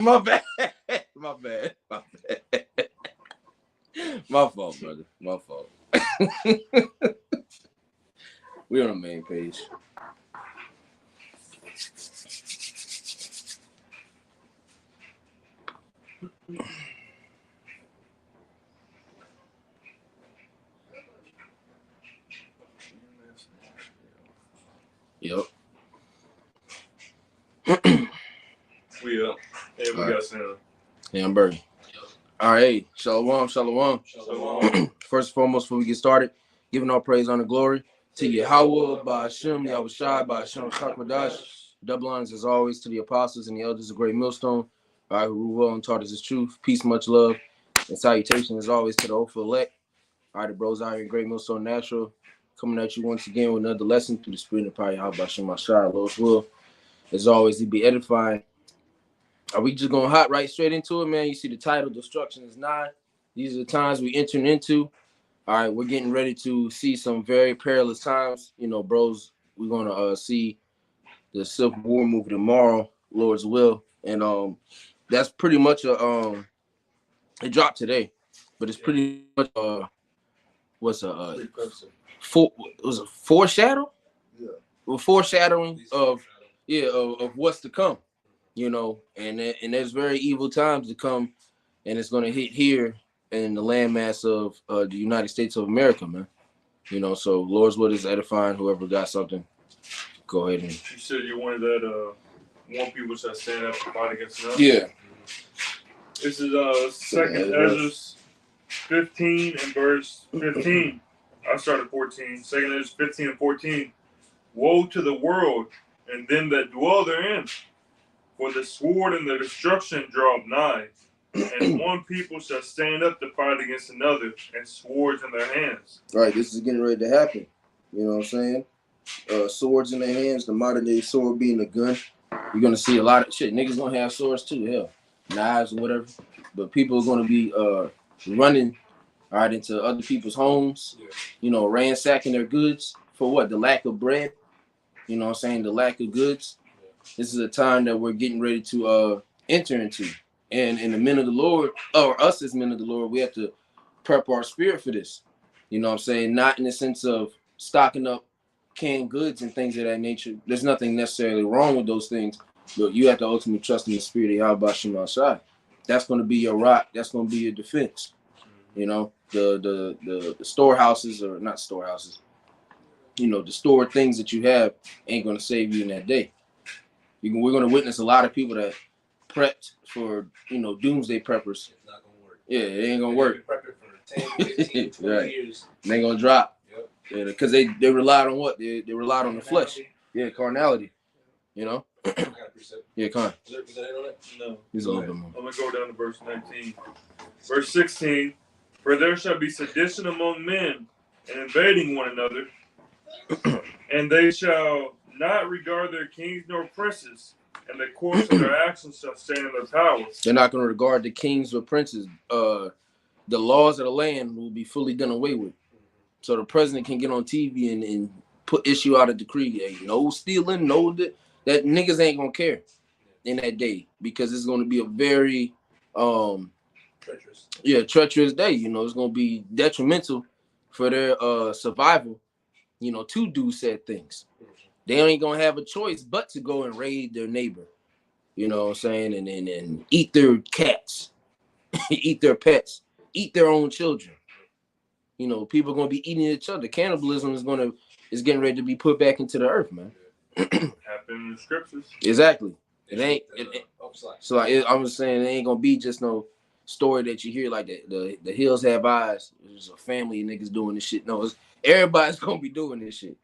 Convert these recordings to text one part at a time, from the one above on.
My bad. My bad. My bad. My fault, brother. My fault. We on the main page. Yep. We up. Hey, we got Sam. Yeah, I'm Bergie. All right, hey, shalom, shalom. Shalom. First and foremost, before we get started, giving all praise, honor, glory to Yahweh, Ba'ashem, Yahushai, Ba'ashem, Chakmadash. Double honors as always to the apostles and the elders of Great Millstone, all right, who rule well and taught us his truth. Peace, much love, and salutation as always to the hopeful elect. All right, the bros out here in Great Millstone Natural, coming at you once again with another lesson through the spirit of power, Yahweh, Ba'ashem, Mashai, Lord's will. As always, to be edifying. Are we just gonna hop right straight into it, man? You see the title, Destruction is Nigh. These are the times we entering into. All right, we're getting ready to see some very perilous times. You know, bros, we're gonna see the Civil War movie tomorrow, Lord's will. And that's pretty much it dropped today, but it's pretty much was a foreshadow? Yeah. Well, foreshadowing of what's to come. You know, and there's very evil times to come, and it's going to hit here in the landmass of the United States of America, man. You know, so Lord's word is edifying. Whoever got something, go ahead and. You said you wanted that one people shall stand up and fight against another. Yeah. This is Second Ezra 15 and verse 15. I started 14. Second Ezra 15 and 14. Woe to the world and them that dwell therein. For the sword and the destruction draw nigh, and one people shall stand up to fight against another, and swords in their hands. Right, this is getting ready to happen. You know what I'm saying? Swords in their hands, the modern day sword being a gun. You're gonna see a lot of shit. Niggas gonna have swords too, hell, knives or whatever. But people are gonna be running, all right, into other people's homes. You know, ransacking their goods for what? The lack of bread. You know what I'm saying? The lack of goods. This is a time that we're getting ready to enter into. And in the men of the Lord, or us as men of the Lord, we have to prep our spirit for this. You know what I'm saying? Not in the sense of stocking up canned goods and things of that nature. There's nothing necessarily wrong with those things, but you have to ultimately trust in the spirit of Yahweh Shem Shai. That's going to be your rock. That's going to be your defense. You know, the storehouses, or not storehouses, you know, the stored things that you have ain't going to save you in that day. We're going to witness a lot of people that prepped for, you know, doomsday preppers. It's not going to work. Yeah, it ain't going to work. Prepping for 10, 15, 20 right. years. They ain't going to drop. Yep. Yeah, because they relied on what? They relied on the flesh. Yeah, carnality. You know? I got a precept. Yeah, Con. Is there on it? No. He's a little bit more. I'm going to go down to verse 19. Verse 16. For there shall be sedition among men, and invading one another, and they shall not regard their kings nor princes, and the course of their actions shall stand in their power. They're not going to regard the kings or princes. The laws of the land will be fully done away with. So the president can get on TV and issue out a decree. Hey, no stealing, no that niggas ain't going to care in that day, because it's going to be a very treacherous day. You know, it's going to be detrimental for their survival, you know, to do said things. They ain't gonna have a choice but to go and raid their neighbor, you know what I'm saying, and eat their cats, eat their pets, eat their own children. You know, people are gonna be eating each other. Cannibalism is getting ready to be put back into the earth, man. Happened in the scriptures. Exactly. So like, I'm just saying, it ain't gonna be just no story that you hear like the hills have eyes. There's a family of niggas doing this shit. No, everybody's gonna be doing this shit.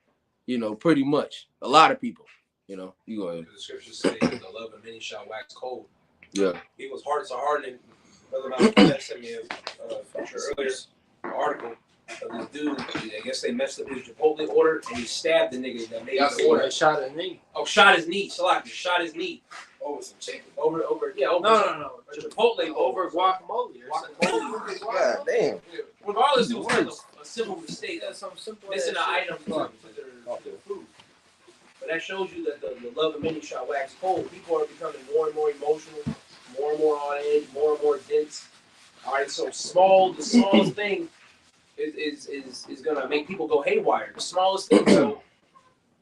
You know, pretty much. A lot of people. You know, you go ahead. The scriptures say the love of many shall wax cold. Yeah. People's hearts are hardened. Brother Malcolm sent me earlier article of this dude. I guess they messed up his Chipotle order, and he stabbed the nigga that made the order. Shot his knee. Oh, shot his knee. Shot his knee. Over some chicken. Over. No. Chipotle over guacamole. Guacamole. God damn. Regardless, it was a simple mistake. That's some simple missing an item to their food. But that shows you that the love of many shall wax cold. People are becoming more and more emotional, more more on edge, more and more dense. All right, so the smallest thing is gonna make people go haywire. The smallest thing. So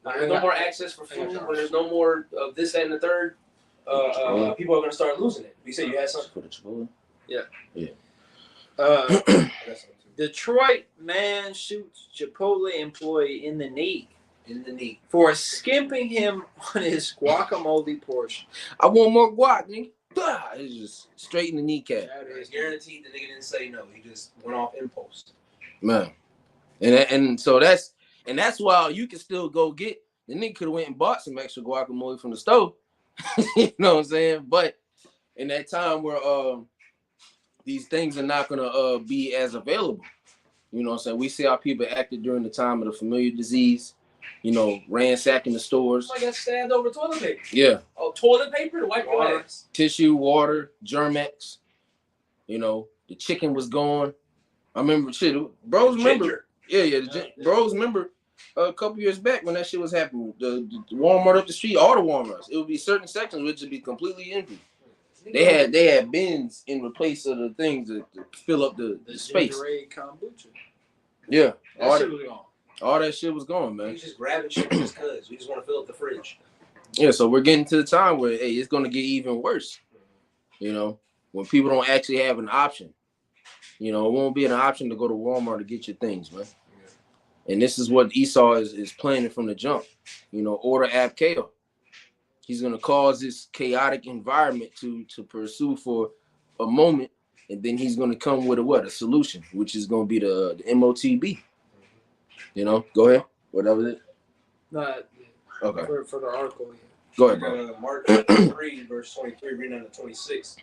when there's no more access for food, when there's no more of this, that, and the third, people are gonna start losing it. You said you had something For the Chipotle? Yeah. Yeah. I got something too. Detroit man shoots Chipotle employee in the knee In the knee. for skimping him on his guacamole portion. I want more guac, nigga. Bah! It's just straight in the kneecap. It's guaranteed the nigga didn't say no. He just went off impulse. Man. And so that's why you can still go get the nigga could have went and bought some extra guacamole from the store. You know what I'm saying? But in that time where these things are not gonna be as available. You know what I'm saying? We see how people acted during the time of the familiar disease, you know, ransacking the stores. I got stabbed over toilet paper. Yeah. Oh, toilet paper to wipe your ass. Tissue, water, Germex. You know, the chicken was gone. I remember bros remember. Ginger. Bros remember a couple years back when that shit was happening. The Walmart up the street, all the Walmarts. It would be certain sections which would be completely empty. They had bins in replace of the things to fill up the space. Gatorade kombucha. Yeah. That shit was gone. All that shit was gone, man. We just grabbing shit just cause. We just want to fill up the fridge. Yeah, so we're getting to the time where it's gonna get even worse. You know, when people don't actually have an option. You know, it won't be an option to go to Walmart to get your things, man. Yeah. And this is what Esau is planning from the jump. You know, order app chaos. He's gonna cause this chaotic environment to pursue for a moment, and then he's gonna come with a solution, which is gonna be the MOTB. You know, go ahead. What was it? Okay. For the article. Yeah. Go ahead, bro. Mark 3, verse 23, reading down to 26.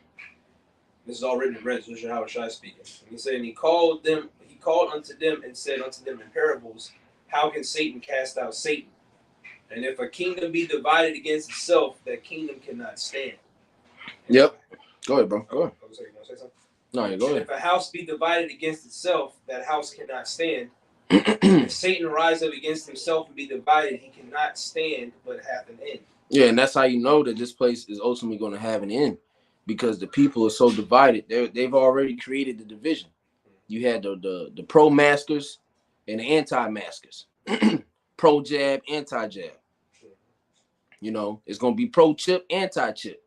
This is all written in red. This is how Shai speaking. He said, and he called unto them and said unto them in parables, how can Satan cast out Satan? And if a kingdom be divided against itself, that kingdom cannot stand. Yep. Go ahead, bro. Go ahead. Oh, sorry, you want to say something? No, you go ahead. If a house be divided against itself, that house cannot stand. If Satan rise up against himself and be divided, he cannot stand, but hath an end. Yeah, and that's how you know that this place is ultimately going to have an end, because the people are so divided. They've already created the division. You had the pro-maskers and the anti-maskers. Pro-jab, anti-jab. You know, it's going to be pro-chip, anti-chip.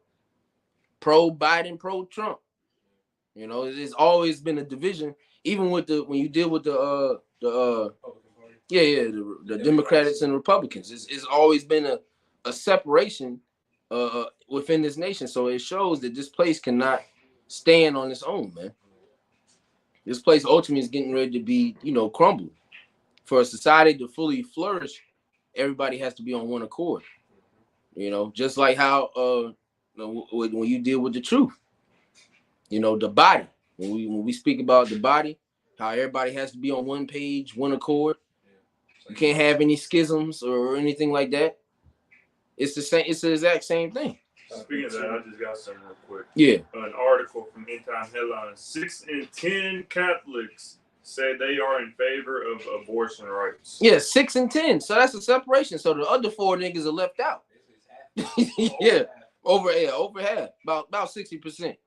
Pro-Biden, pro-Trump. You know, it's always been a division, even with when you deal with the Democrats and Republicans. It's always been a separation within this nation. So it shows that this place cannot stand on its own, man. This place ultimately is getting ready to be, you know, crumbled. For a society to fully flourish, everybody has to be on one accord. You know, just like how when you deal with the truth, you know, the body. When we speak about the body, how everybody has to be on one page, one accord. You can't have any schisms or anything like that. It's the same. It's the exact same thing. Speaking of that, I just got something real quick. Yeah. An article from End Time Headlines. 6 in 10 Catholics say they are in favor of abortion rights. Yeah, 6 and 10. So that's a separation. So the other 4 niggas are left out. Yeah, over half, about 60%.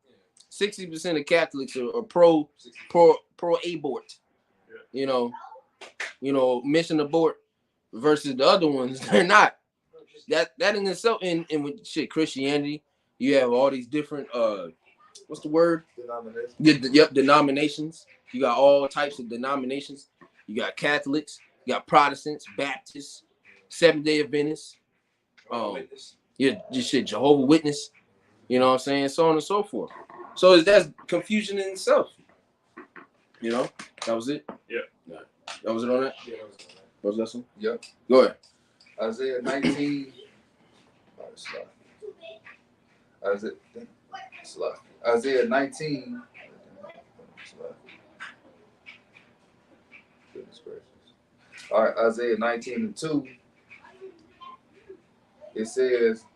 60% of Catholics are pro abort. Yeah. You know, mission abort versus the other ones, they're not. That in itself, and with shit, Christianity, you have all these different what's the word? Denominations. Denominations. You got all types of denominations. You got Catholics, you got Protestants, Baptists, Seventh-day Adventists, just shit, Jehovah's Witness, you know what I'm saying, so on and so forth. So that's confusion in itself. You know, that was it. Yeah. That was it on that. Yeah, that was on that. What was that one? Yep. Go ahead. Isaiah 19. Isaiah 19. Goodness gracious. All right, Isaiah 19:2. It says,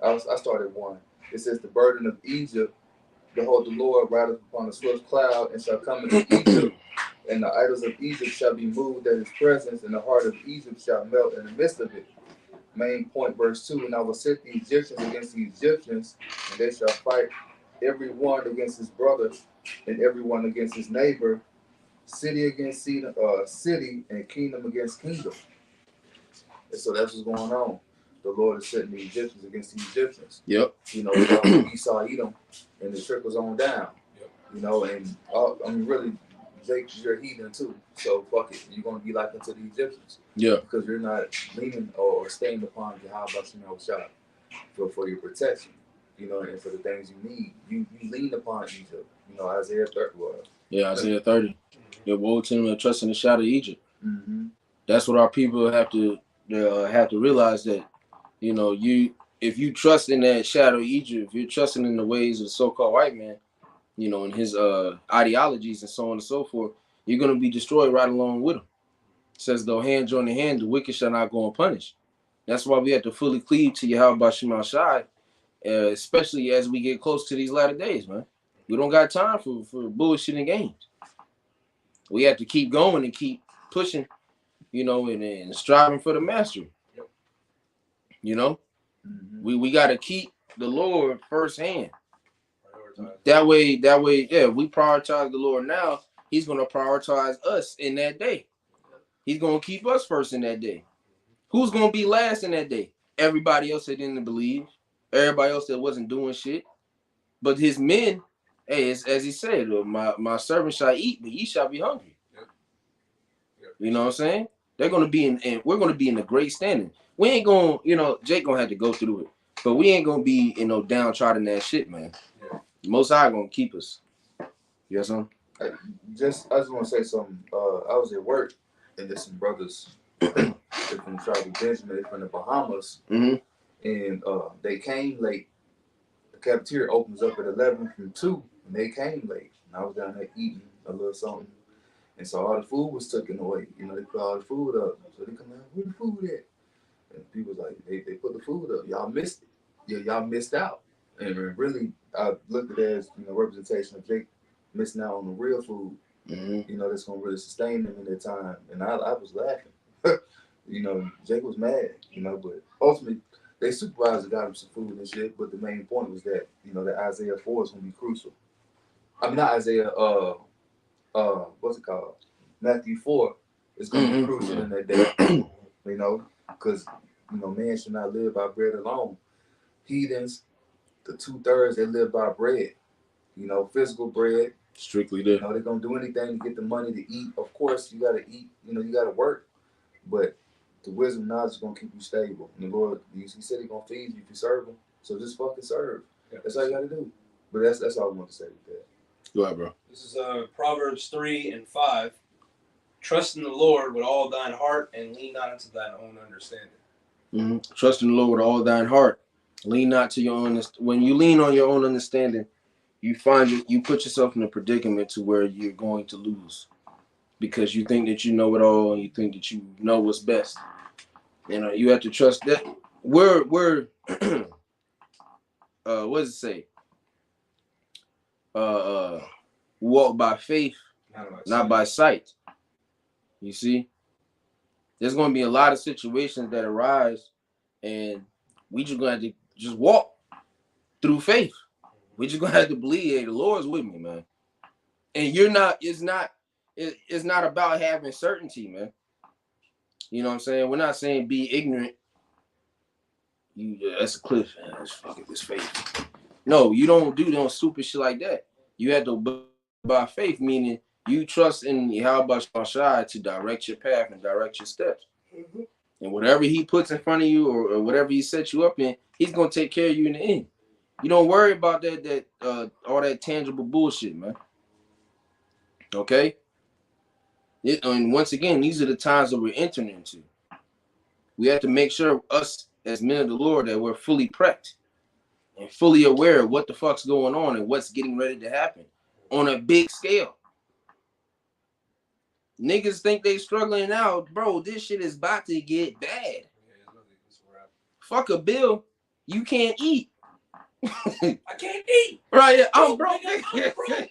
I started 1. It says, the burden of Egypt, behold, the Lord rideth upon a swift cloud, and shall come into Egypt, and the idols of Egypt shall be moved at his presence, and the heart of Egypt shall melt in the midst of it. Main point, verse 2, and I will set the Egyptians against the Egyptians, and they shall fight every one against his brother, and every one against his neighbor, city against city, and kingdom against kingdom. And so that's what's going on. The Lord is setting the Egyptians against the Egyptians. Yep. You know, from Esau, Edom, and it trickles on down. Yep. You know, and I mean, really, Jake, you're a heathen too. So fuck it, you're gonna be like unto the Egyptians. Yeah. Because you're not leaning or staying upon Yahweh Shah for your protection. You know, and for the things you need, you lean upon Egypt. You know, Isaiah 30 was. Yeah, Isaiah 30. Yeah, woe to them that trust in the shadow of Egypt. Mm-hmm. That's what our people have to realize, that, you know, if you trust in that shadow of Egypt, if you're trusting in the ways of the so-called white man, you know, and his ideologies and so on and so forth, you're going to be destroyed right along with him. It says, though hand join the hand, the wicked shall not go unpunished. That's why we have to fully cleave to Yahweh Shema Shai, especially as we get close to these latter days, man. We don't got time for bullshit and games. We have to keep going and keep pushing, you know, and striving for the mastery. Yep. You know, Mm-hmm. we got to keep the Lord firsthand. Prioritize. That way, yeah, we prioritize the Lord now. He's going to prioritize us in that day. He's going to keep us first in that day. Who's going to be last in that day? Everybody else that didn't believe. Everybody else that wasn't doing shit. But his men, hey, as he said, my servant shall eat, but ye shall be hungry. Yep. Yep. You know what I'm saying? They're going to be and we're going to be in a great standing. We ain't going, you know, Jake going to have to go through it. But we ain't going to be, you know, downtrodden that shit, man. Yeah. Most High going to keep us. You know what I just want to say something. I was at work, and there's some brothers they're from Tribal Benjamin, they're from the Bahamas, Mm-hmm. and they came late. The cafeteria opens up at 11 from 2, and they came late. And I was down there eating a little something, and so all the food was taken away. You know, they put all the food up. So they come out, where the food at? And people was like, they put the food up. Y'all missed it. Yeah, y'all missed out. And really, I looked at it as, you know, representation of Jake missing out on the real food. Mm-hmm. You know, that's gonna really sustain them in their time. And I was laughing. You know, Jake was mad. You know, but ultimately, they supervisor got him some food and shit. But the main point was that, you know, that Isaiah 4 is gonna be crucial. I mean, not Isaiah. What's it called? Matthew 4 is gonna be crucial in that day. You know, because, you know, man should not live by bread alone. Heathens, the 2/3, they live by bread. You know, physical bread. Strictly You there. know, they're gonna do anything to get the money to eat. Of course, you gotta eat. You know, you gotta work. But the wisdom and knowledge is gonna keep you stable. And the Lord, He said He's gonna feed you if you serve Him. So just fucking serve. Yeah. That's all you gotta do. But that's all I want to say with that. Go ahead, bro. This is Proverbs 3:5. Trust in the Lord with all thine heart, and lean not unto thine own understanding. Mm-hmm. Trust in the Lord with all thine heart. Lean not to your own. When you lean on your own understanding, you put yourself in a predicament to where you're going to lose, because you think that you know it all and you think that you know what's best. You know, you have to trust that we're what does it say? Walk by faith, not by sight. You see, there's going to be a lot of situations that arise, and we just going to have to just walk through faith. We just going to have to believe, hey, the Lord's with me, man. And it's not about having certainty, man. You know what I'm saying? We're not saying be ignorant. That's a cliff, man. That's fucking this faith. No, you don't do no stupid shit like that. You have to by faith, meaning you trust in Yahweh Shai to direct your path and direct your steps. Mm-hmm. And whatever He puts in front of you or whatever He sets you up in, He's gonna take care of you in the end. You don't worry about that all that tangible bullshit, man. Okay? And once again, these are the times that we're entering into. We have to make sure us as men of the Lord that we're fully prepped and fully aware of what the fuck's going on and what's getting ready to happen on a big scale. Niggas think they struggling now, bro. This shit is about to get bad. Fuck a bill, you can't eat. I can't eat. Right? I'm broke.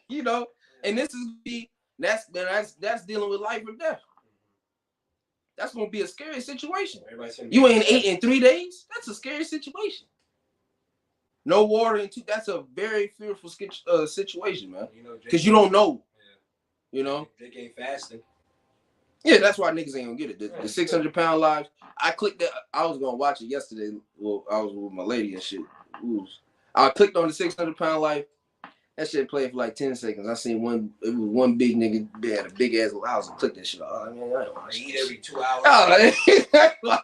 You know, and this is that's dealing with life or death. That's gonna be a scary situation. You ain't ate in 3 days. That's a scary situation. No water in that's a very fearful situation, man. You know, Because you don't know. Yeah. You know. Jake ain't fasting. Yeah, that's why niggas ain't gonna get it. The 600-pound lives. I clicked that. I was gonna watch it yesterday. Well, I was with my lady and shit. Ooh. I clicked on the 600-pound life. That shit played for like 10 seconds. I seen one. It was one big nigga. They had a big ass house and clicked that shit. Oh, man, I don't want to eat every 2 hours. Oh,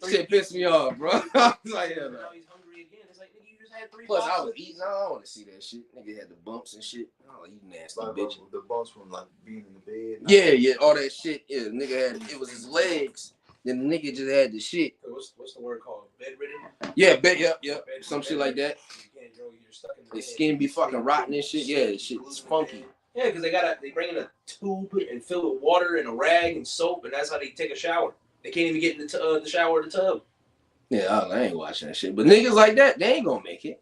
shit pissed me off, bro. I was like, yeah, now he's hungry again. It's like, nigga, you just had 3 plus, I boxes. was eating. I don't want to see that shit. Nigga had the bumps and shit. Oh, you nasty Like bitch. the bumps from like being in the bed. Yeah, all that shit. Yeah, nigga had it was his legs. Then the nigga just had the shit. What's the word called? Bedridden? Yeah, yep. Some shit like that. You can't, you're stuck in the His skin be fucking rotten and shit. Yeah, shit's funky. Yeah, because they bring in a tube and fill it with water and a rag and soap, and that's how they take a shower. They can't even get in the shower or the tub. Yeah, I ain't watching that shit. But niggas like that, they ain't gonna make it.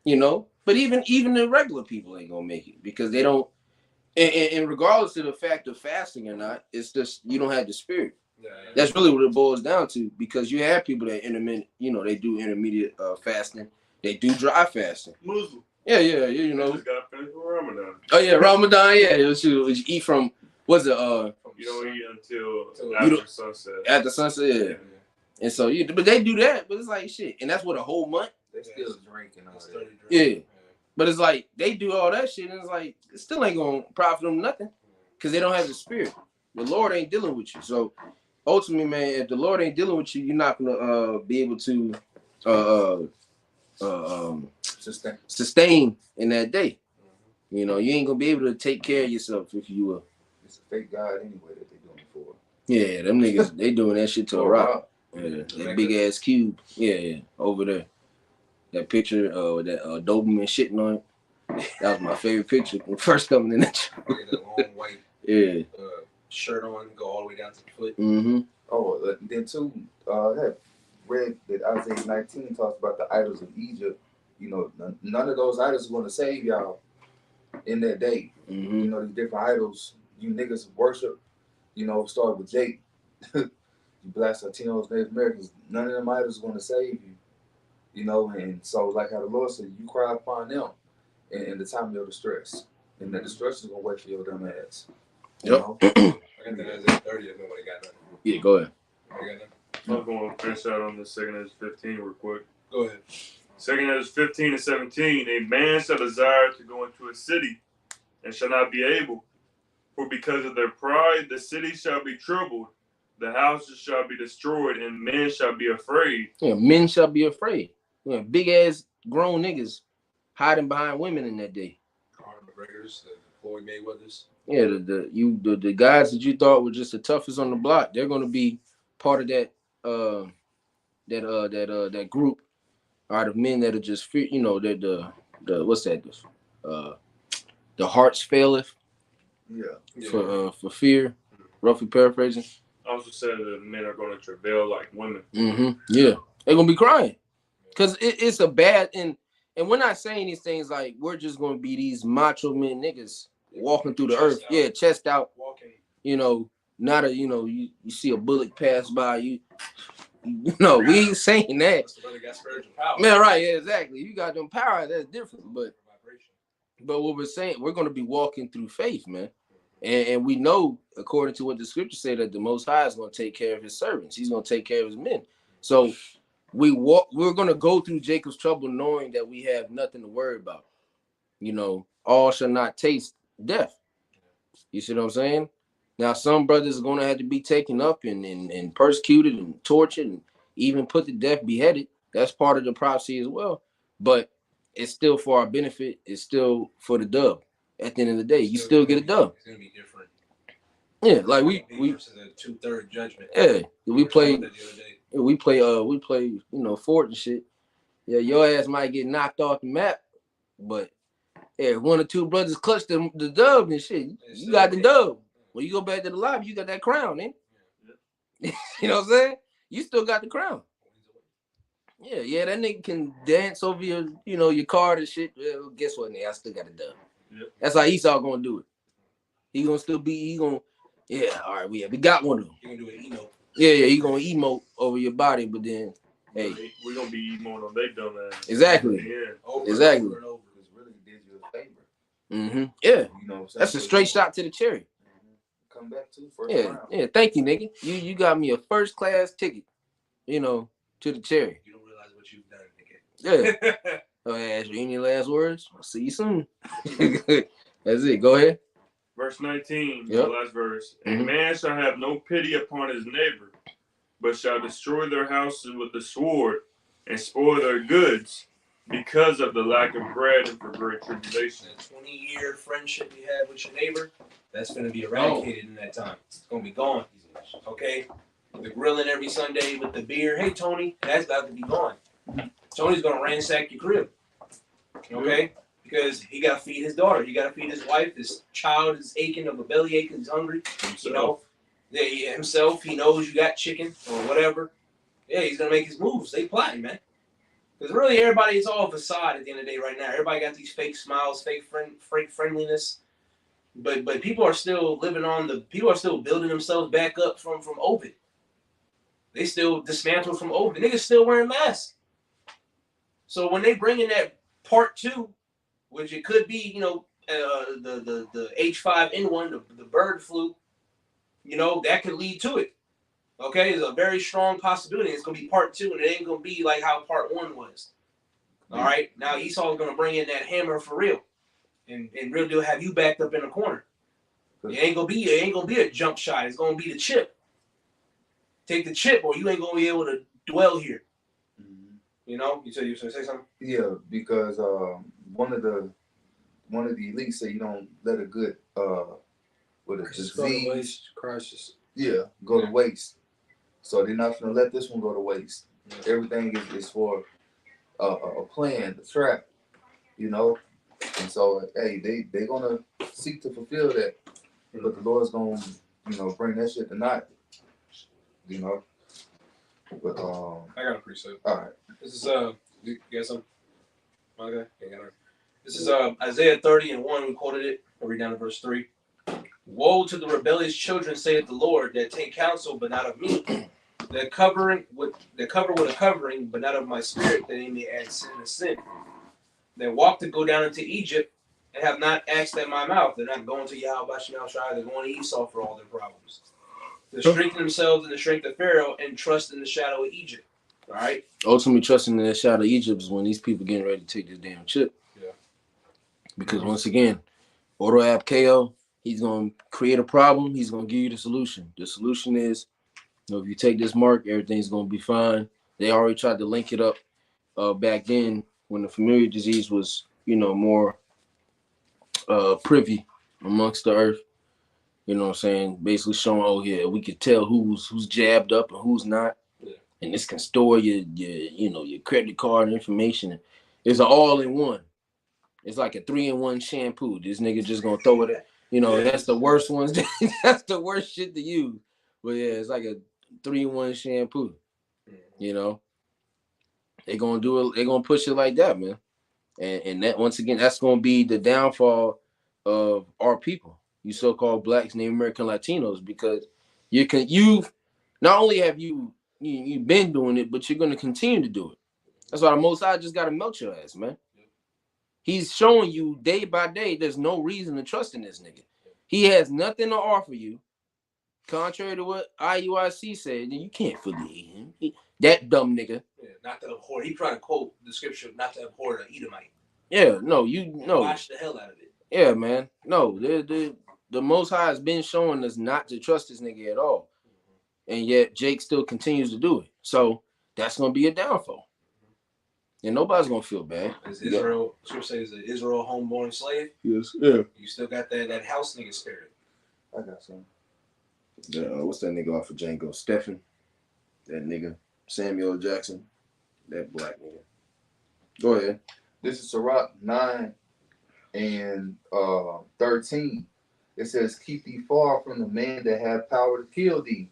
You know? But even the regular people ain't gonna make it because they don't. And regardless of the fact of fasting or not, it's just you don't have the spirit. Yeah. That's really what it boils down to because you have people that intermittent, they do intermediate fasting. They do dry fasting. Muslim. Yeah, you know. Just got finished with Ramadan. Oh yeah, Ramadan. Yeah, you eat from what's it? You don't eat until after sunset. After sunset, yeah. And so but they do that, but it's like shit, and that's what a whole month. They still drinking all that. Yeah, but it's like they do all that shit, and it's like it still ain't gonna profit them nothing because they don't have the spirit. The Lord ain't dealing with you, so ultimately, man, if the Lord ain't dealing with you, you're not gonna be able to sustain in that day. You know, you ain't gonna be able to take care of yourself if you will. It's a fake God anyway that they doing it for. Yeah, them niggas, they doing that shit to a rock. Yeah, that big ass cube. Yeah, over there. That picture with that Doberman shitting on it. That was my favorite picture when first coming in that show. That long white shirt on, go all the way down to the foot. Mm-hmm. Oh, then too, I had read that Isaiah 19 talks about the idols of Egypt. You know, none of those idols are going to save y'all in that day. Mm-hmm. You know, these different idols you niggas worship, start with Jake. You Blacks, Latinos, Native Americans, none of them idols are going to save you. You know, and so like how the Lord said, you cry upon them in the time of your distress. And the distress is going to wait for your dumb ass. You know? I got that Isaiah 30, if nobody got nothing. Yeah, go ahead. I'm going to finish out on the 2nd Ezra 15 real quick. Go ahead. 2nd Ezra 15 and 17. A man shall desire to go into a city and shall not be able. For because of their pride, the city shall be troubled, the houses shall be destroyed, and men shall be afraid. Yeah, men shall be afraid. Yeah, big ass grown niggas hiding behind women in that day. Conor McGregor's, the Floyd Mayweather's. Yeah, the guys that you thought were just the toughest on the block, they're gonna be part of that group. All right, of men that are just fear, that the what's that? The hearts faileth. Yeah. For fear, roughly paraphrasing. Also said that men are going to travail like women. Mm-hmm. Yeah, they're gonna be crying because it's a bad and we're not saying these things like we're just gonna be these macho men niggas walking through the earth. Out. Yeah, chest out. Walking. Not a you see a bullet pass by you. No, we ain't saying that. Got spiritual power. Man, right? Yeah, exactly. You got them power. That's different, but what we're saying, we're gonna be walking through faith, man. And we know, according to what the scriptures say, that the Most High is going to take care of his servants. He's going to take care of his men. So we're going to go through Jacob's trouble knowing that we have nothing to worry about. All shall not taste death. You see what I'm saying? Now, some brothers are going to have to be taken up and persecuted and tortured and even put to death, beheaded. That's part of the prophecy as well. But it's still for our benefit. It's still for the dub. At the end of the day, you still get a dub. It's gonna be different. Yeah, like we versus a 2/3 judgment. Yeah, we play, Fort and shit. Yeah, your ass might get knocked off the map, but yeah, one or two brothers clutch the dub and shit. You got the dub. When you go back to the lobby, you got that crown, man. You know what I'm saying? You still got the crown. Yeah, that nigga can dance over your card and shit. Well, guess what, nigga? I still got the dub. Yep. That's how Esau gonna do it. He gonna still be. All right. We got one of them. He gonna do an emote. Yeah. He gonna emote over your body, but then Hey. We're gonna be eating more on they dumb ass. Exactly. Yeah. Over Exactly. and over and over. It's really did you a favor. Mm-hmm. Yeah. You know what I'm saying? That's a straight shot to the cherry. Come back to first Yeah. round. Yeah. Thank you, nigga. You got me a first class ticket. You know, to the cherry. You don't realize what you've done, nigga. Yeah. Okay, Asher, any last words? I'll see you soon. That's it. Go ahead. Verse 19, Yep. the last verse. Mhm. A man shall have no pity upon his neighbor, but shall destroy their houses with the sword and spoil their goods because of the lack of bread and for great tribulation. That 20-year friendship you had with your neighbor, that's going to be eradicated in that time. It's going to be gone. Okay? The grilling every Sunday with the beer. Hey, Tony, that's about to be gone. Tony's going to ransack your crib. Okay? Because he got to feed his daughter. He got to feed his wife. His child is aching of a bellyache and he's hungry. You know? Yeah, himself, he knows you got chicken or whatever. Yeah, he's going to make his moves. They plotting, man. Because really, everybody is all facade at the end of the day right now. Everybody got these fake smiles, fake friendliness. But people are still living on people are still building themselves back up from COVID. They still dismantled from COVID. Niggas still wearing masks. So when they bring in that part 2, which it could be, the H5N1, the bird flu, that could lead to it. Okay, it's a very strong possibility. It's gonna be part 2, and it ain't gonna be like how part 1 was. All right, now Esau's gonna bring in that hammer for real, and real deal have you backed up in a corner. It ain't gonna be a jump shot. It's gonna be the chip. Take the chip, or you ain't gonna be able to dwell here. Mm-hmm. You said you were gonna say something. Yeah, because one of the elites say you don't let a good with a disease crisis. Yeah, go to waste. So they're not gonna let this one go to waste. Everything is for a plan, the trap, And so, hey, they gonna seek to fulfill that, but the Lord's gonna, bring that shit to naught, But I got a precept. all right, This is you got some? Okay, this is Isaiah 30:1. We quoted it. I'll read down to verse 3. Woe to the rebellious children, saith the Lord, that take counsel, but not of me, that cover with a covering, but not of my spirit, that they may add sin to sin. They walk to go down into Egypt and have not asked at my mouth. They're not going to Yahweh Shemel Shai. They're going to Esau for all their problems. They strengthen themselves in the strength of Pharaoh and trust in the shadow of Egypt. All right? Ultimately, trusting in the shadow of Egypt is when these people getting ready to take this damn chip. Yeah. Because once again, Ordo Ab KO, he's going to create a problem. He's going to give you the solution. The solution is, if you take this mark, everything's going to be fine. They already tried to link it up back then when the familiar disease was, more privy amongst the earth. You know what I'm saying? Basically showing, oh yeah, we could tell who's jabbed up and who's not. Yeah. And this can store your credit card information. It's an all-in-one. It's like a 3-in-1 shampoo. This nigga just gonna throw it at, that's the worst ones. That's the worst shit to use. But yeah, it's like a 3-in-1 shampoo. They gonna do it, they gonna push it like that, man. And that, once again, that's gonna be the downfall of our people, you so-called blacks, Native American, Latinos, because you've not only have you've been doing it, but you're gonna continue to do it. That's why the Most High just gotta melt your ass, man. He's showing you day by day there's no reason to trust in this nigga. He has nothing to offer you. Contrary to what IUIC said, then you can't fully hate him. That dumb nigga. Yeah, not to abhor. He tried to quote the scripture, not to abhor the Edomite. Yeah, no, Watch the hell out of it. Yeah, man. No, the Most High has been showing us not to trust this nigga at all. And yet Jake still continues to do it. So that's gonna be a downfall. And nobody's gonna feel bad. Is Israel, scripture says, is Israel a homeborn slave? Yes, yeah. You still got that house nigga spirit. I got some. What's that nigga off of Django? Stephen. That nigga. Samuel Jackson. That black nigga. Go ahead. This is Sirach 9 and 13. It says, keep thee far from the man that have power to kill thee.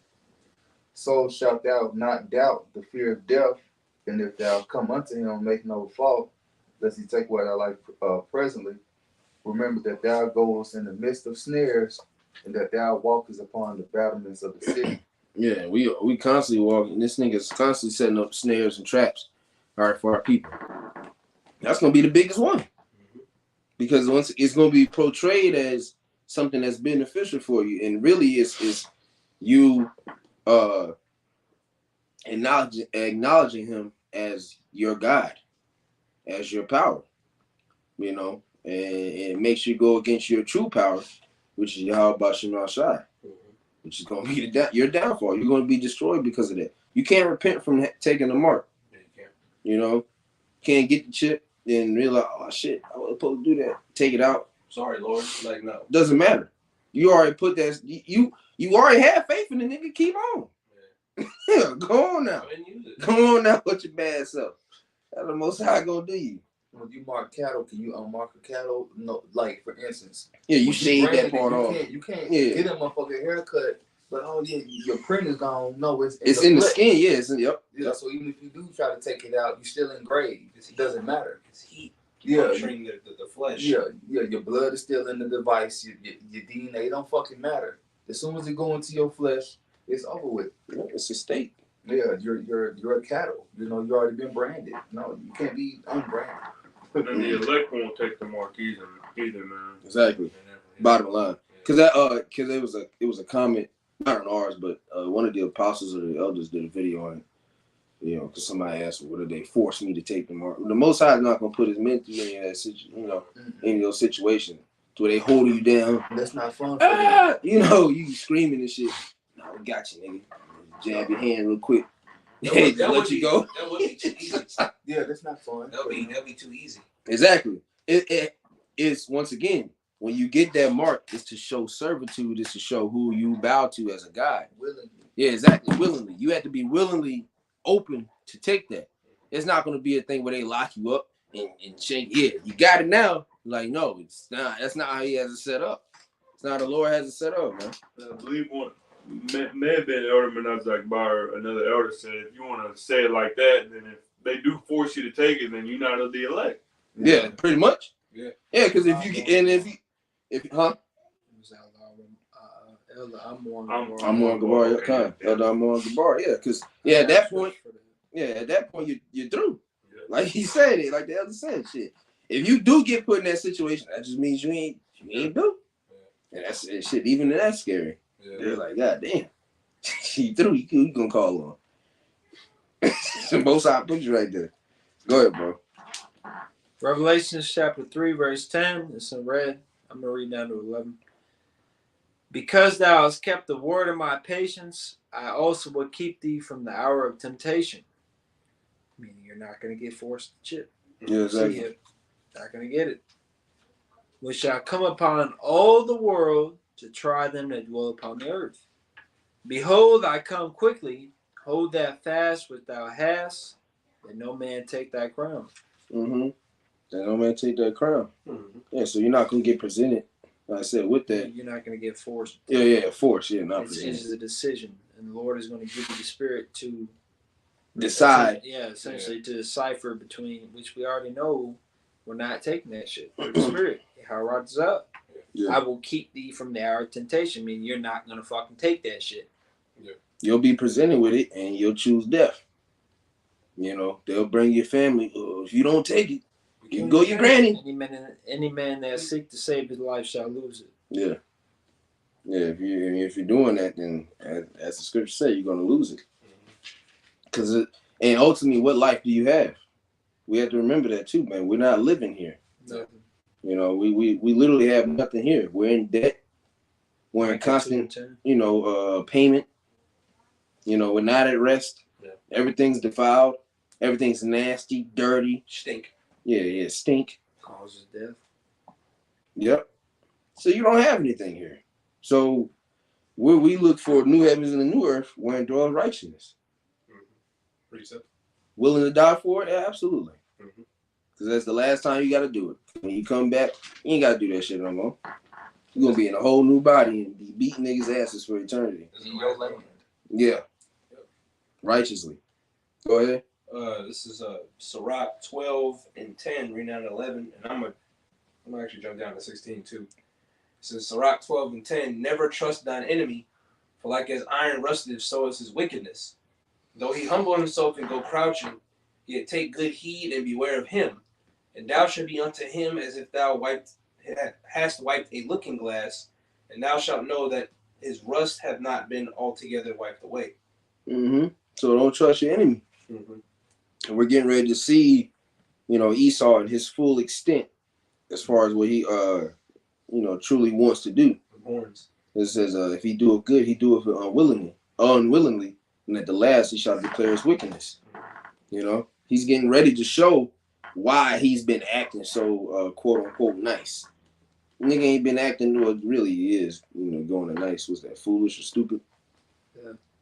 So shalt thou not doubt the fear of death, and if thou come unto him, make no fault, lest he take what I like presently. Remember that thou goest in the midst of snares, and that thou walkest upon the battlements of the city. Yeah, we constantly walking. This nigga's constantly setting up snares and traps, all right, for our people. That's gonna be the biggest one, because once it's gonna be portrayed as something that's beneficial for you, and really is you acknowledging him as your God, as your power, and it makes you go against your true power, which is Yahweh Bashim Shai, which is going to be your downfall. You're going to be destroyed because of that. You can't repent from taking the mark. You know, can't get the chip and realize, oh shit, I was supposed to do that. Take it out. Sorry, Lord. Like, no. Doesn't matter. You already put that. You already have faith in the nigga. Keep on. Yeah, go on now. Go on now with your bad self. That's the Most High gonna do you. When you mark cattle, can you unmark a cattle? No, like for instance. Yeah, you shave that part off. You can't get a motherfucking haircut, but oh yeah, your print is gone. No, it's in the skin. Yeah, Yeah, so even if you do try to take it out, you still engraved. It doesn't matter. It's heat. Yeah, Puncturing the flesh. Yeah, your blood is still in the device. Your DNA don't fucking matter. As soon as it go into your flesh, it's over with. Yeah, it's a state. Yeah, you're a cattle. You already been branded. No, you can't be unbranded. And the elect won't take the mark either, man. Exactly. Bottom line, because it was a comment, not on ours, but one of the apostles or the elders did a video on it. Because somebody asked, "What did they force me to take the mark?" The Most High is not gonna put his men through any of that, any of those situations to where they holding you down. That's not fun. For them. You screaming and shit. No, we got you, nigga. Jab your hand real quick. Hey, let you go. That would be too easy. Yeah, that's not fun. That'll be too easy. Exactly. It's once again, when you get that mark, it's to show servitude. It's to show who you bow to as a God. Willingly. Yeah, exactly. Willingly. You have to be willingly open to take that. It's not going to be a thing where they lock you up and shake. Yeah, you got it now. Like, no, it's not. That's not how he has it set up. It's not how the Lord has it set up, man. I believe one may have been Elder Menazak Bar, another elder said, if you want to say it like that, then if they do force you to take it, then you're not of the elect. Yeah, pretty much. Yeah. Yeah, because if Elder Amor Gabar, Elder Amor Gabar, yeah, because at that point you're through. Yeah. Like he said it, like the elder said, shit. If you do get put in that situation, that just means you ain't do. Yeah. And that's shit. Even that's scary. Yeah. They're like, God damn, you through. You gonna call on. Both sides put you right there. Go ahead, bro. Revelations chapter 3, verse 10. It's in red. I'm gonna read down to 11. Because thou hast kept the word of my patience, I also will keep thee from the hour of temptation. Meaning you're not going to get forced to chip. Yeah, exactly. You're not going to get it. Which shall come upon all the world to try them that dwell upon the earth. Behold, I come quickly. Hold that fast which thou hast, that no man take thy crown. Mm-hmm. That no man take that crown. Mm-hmm. Yeah, so you're not going to get presented. Like I said, with that, you're not going to get forced. Yeah, force. Yeah, not presented. It's a decision, and the Lord is going to give you the spirit to decide. Essentially to decipher between, which we already know, we're not taking that shit. The spirit, how rides up. Yeah. I will keep thee from the hour of temptation. Meaning you're not going to fucking take that shit. Yeah. You'll be presented with it, and you'll choose death. They'll bring your family. If you don't take it, you can go your granny. Any man that seek to save his life shall lose it. Yeah. Yeah, if you're doing that, then as the scripture says, you're gonna lose it. And ultimately, what life do you have? We have to remember that too, man. We're not living here. Nothing. We literally have nothing here. We're in debt. We're in constant, payment. We're not at rest. Yeah. Everything's defiled. Everything's nasty, dirty. Stink. Yeah, stink. Causes death. Yep. So you don't have anything here. So where we look for new heavens and a new earth, wherein dwells righteousness. Mm-hmm. Willing to die for it? Yeah, absolutely. Because that's the last time you got to do it. When you come back, you ain't got to do that shit no more. You're going to be in a whole new body and be beating niggas' asses for eternity. In your land. Yeah. Righteously. Go ahead. This is Sirach 12 and 10, reading down to 11, and I'm gonna actually jump down to 16 too. It says Sirach 12 and 10, never trust thine enemy, For like as iron rusteth, so is his wickedness. Though he humble himself and go crouching, yet take good heed and beware of him. And thou shalt be unto him as if thou hast wiped a looking glass, and thou shalt know that his rust have not been altogether wiped away. Mm-hmm. So don't trust your enemy. Mm-hmm. And we're getting ready to see, Esau in his full extent as far as what he, truly wants to do. Horns. It says, if he do it good, he do it unwillingly, and at the last he shall declare his wickedness. He's getting ready to show why he's been acting so quote unquote nice. Nigga ain't been acting what really he is, going to nice. Was that foolish or stupid?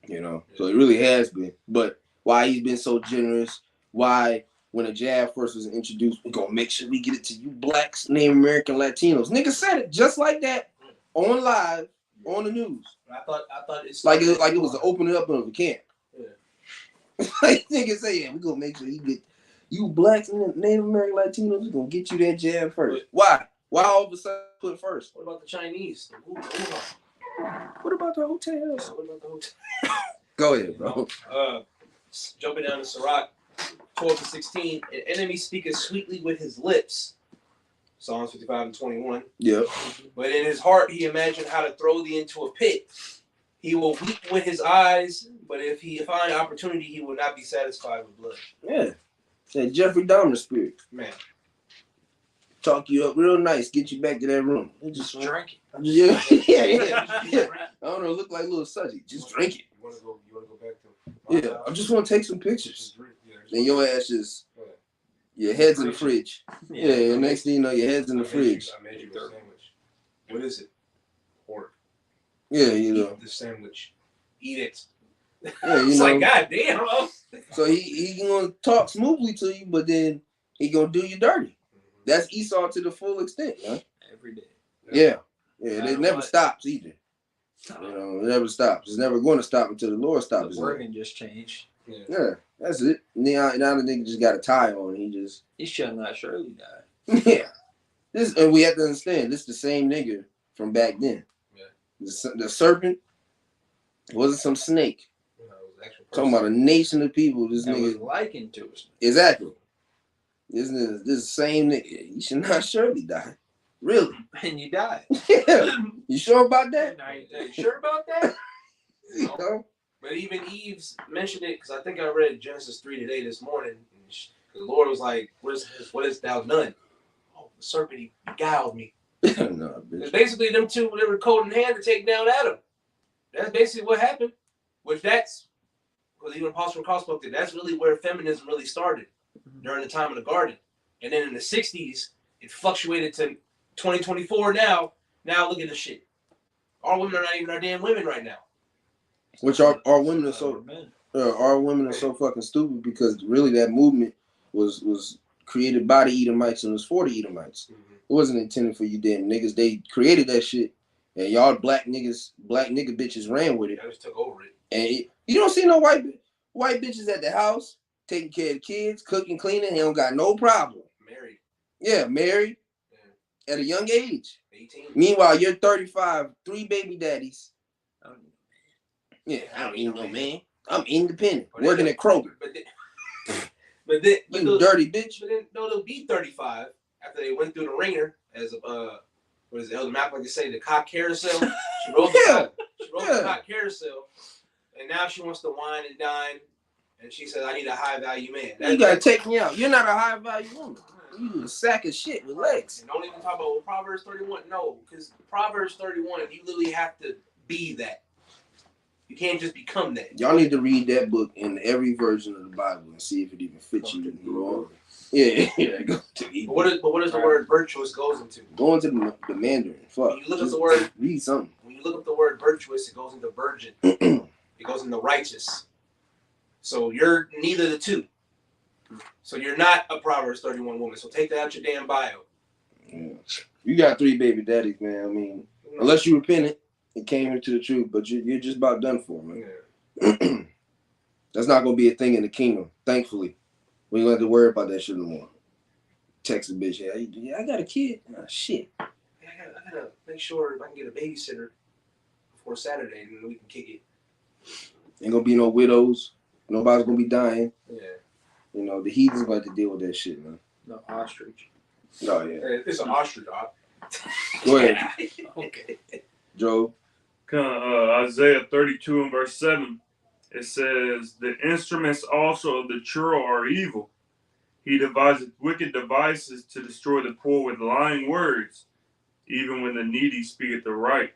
Yeah. So it really has been. But why he's been so generous, why when a jab first was introduced, we're gonna make sure we get it to you blacks, Native American, Latinos. Nigga said it just like that on live on the news. I thought it's like it was the opening up of a camp. Yeah. Like nigga say, yeah, we gonna make sure you get you blacks and Native American Latinos, we gonna get you that jab first. Why? Why all of a sudden put first? What about the Chinese? What about the hotels? What about the hotel? Go ahead, bro. Jumping down to Sirach 12-16, an enemy speaketh sweetly with his lips. Psalms 55-21. Yeah. But in his heart he imagined how to throw thee into a pit. He will weep with his eyes, but if he find opportunity, he will not be satisfied with blood. Yeah. That Jeffrey Dahmer spirit. Man. Talk you up real nice, get you back to that room. Just drink it. Yeah. I don't know, look like little Sudgy. Just drink it. You wanna go back to Yeah, I just want to take some pictures. Then your ass just, your head's in the fridge. Yeah, next thing you know, your head's in the fridge. I made you a sandwich. What is it? Pork. Yeah, Eat the sandwich. Eat it. Yeah, It's like, God damn. So he gonna talk smoothly to you, but then he gonna do you dirty. That's Esau to the full extent, man. Every day. Yeah. It never stops either. It never stops. It's never going to stop until the Lord stops. The wording just changed. Yeah, that's it. Now the nigga just got a tie on. He shall not surely die. Yeah. And we have to understand, this is the same nigga from back then. Yeah. The serpent wasn't some snake. It was actual Talking about a nation of people. This that nigga was likened to us. Exactly. This same nigga. You should not surely die. Really? And you died. Yeah. You sure about that? You sure about that? But even Eve's mentioned it, because I think I read Genesis 3 today this morning. The Lord was like, what is thou done? Oh, the serpent, he beguiled me. No, bitch. It's basically them two, they were coat in hand to take down Adam. That's basically what happened. Which because even Apostle Cross spoke to, that's really where feminism really started during the time of the garden. And then in the 60s, it fluctuated to 2024 now. Now look at this shit. Our women are not even our damn women right now. Which our women are so fucking stupid, because really that movement was created by the Edomites and was for the Edomites. Mm-hmm. It wasn't intended for you damn niggas. They created that shit, and y'all black nigga bitches ran with it. I just took over it. And you don't see no white bitches at the house taking care of the kids, cooking, cleaning. They don't got no problem. Married. Yeah, married. At a young age. 18. Meanwhile, you're 35, 3 baby daddies. Yeah, I don't need no man. I'm independent, working at Kroger. But then, you dirty bitch. But then, no, they'll be 35 after they went through the ringer as what is it, Elder Malcolm like to say, the cock carousel. She rode the cock carousel, and now she wants to wine and dine, and she says, I need a high value man. You gotta take me out. You're not a high value woman. You a sack of shit with legs. And don't even talk about Proverbs 31. No, because Proverbs 31, you literally have to be that. You can't just become that. Y'all need to read that book in every version of the Bible and see if it even fits you. Yeah. Go to but what is the word virtuous goes into? Go into the Mandarin. Fuck. When you look up the word, read something. When you look up the word virtuous, it goes into virgin. It goes into righteous. So you're neither the two. So you're not a Proverbs 31 woman. So take that out your damn bio. Yeah. You got 3 baby daddies, man. I mean, unless you repented and came into the truth, but you're just about done for, man. Yeah. That's not gonna be a thing in the kingdom. Thankfully, we ain't gonna have to worry about that shit no more. Text a bitch, I got a kid. Oh, shit. I gotta make sure if I can get a babysitter before or Saturday, and then we can kick it. Ain't gonna be no widows. Nobody's gonna be dying. Yeah. You know, the heathens got to deal with that shit, man. No, ostrich. Oh, yeah. It's an ostrich, dog. Go ahead, Okay. Joe. Isaiah 32 and verse 7. It says, the instruments also of the churl are evil. He devises wicked devices to destroy the poor with lying words, even when the needy speaketh the right.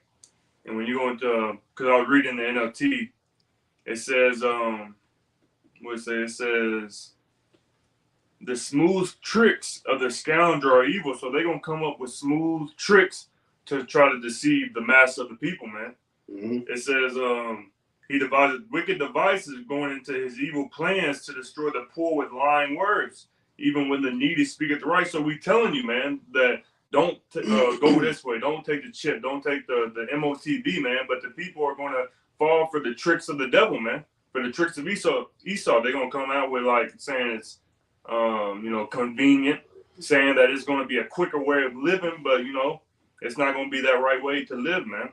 And when you go into, because I was reading the NLT, it says, what it say? It says, the smooth tricks of the scoundrel are evil. So they're going to come up with smooth tricks to try to deceive the mass of the people, man. Mm-hmm. It says, he devises wicked devices going into his evil plans to destroy the poor with lying words, even when the needy speaketh the right. So we telling you, man, that don't go this way. Don't take the chip. Don't take the MOTB, man. But the people are going to fall for the tricks of the devil, man. For the tricks of Esau, they're going to come out with like saying it's, convenient, saying that it's going to be a quicker way of living, but, it's not going to be that right way to live, man.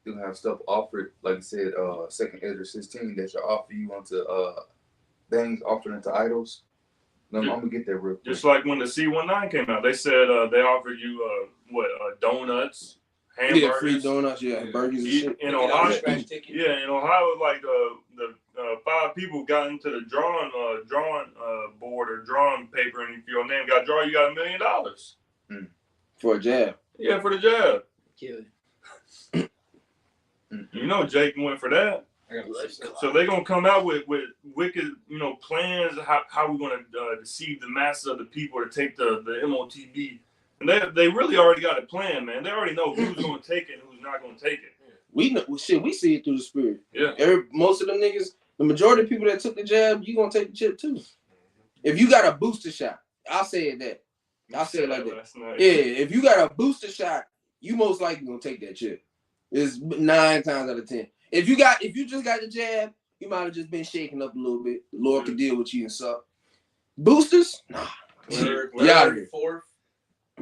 You're gonna have stuff offered, like you said, 2nd Ezra 16, that shall offer you unto things offered unto idols. No, I'm gonna get there real quick. Just like when the C19 came out, they said they offered you donuts, hamburgers, Yeah, free donuts, burgers and shit. In Ohio, in Ohio, like the 5 people got into the drawing board or drawing paper, and if your name got drawn, you got $1 million For a jab. Yeah, for the jab. Kill it. You know, Jake went for that. So they're gonna come out with wicked, plans how we're gonna deceive the masses of the people to take the MOTB, and they really already got it planned, man. They already know who's gonna take it and who's not gonna take it. We know shit. We see it through the spirit. Yeah. Most of them niggas, the majority of people that took the jab, you gonna take the chip too. If you got a booster shot, I'll say it that. I'll say it like that. Yeah, if you got a booster shot, you most likely gonna take that chip. It's 9 times out of 10. If you just got the jab, you might have just been shaken up a little bit. The Lord can deal with you and stuff. Boosters? Nah. Third, fourth.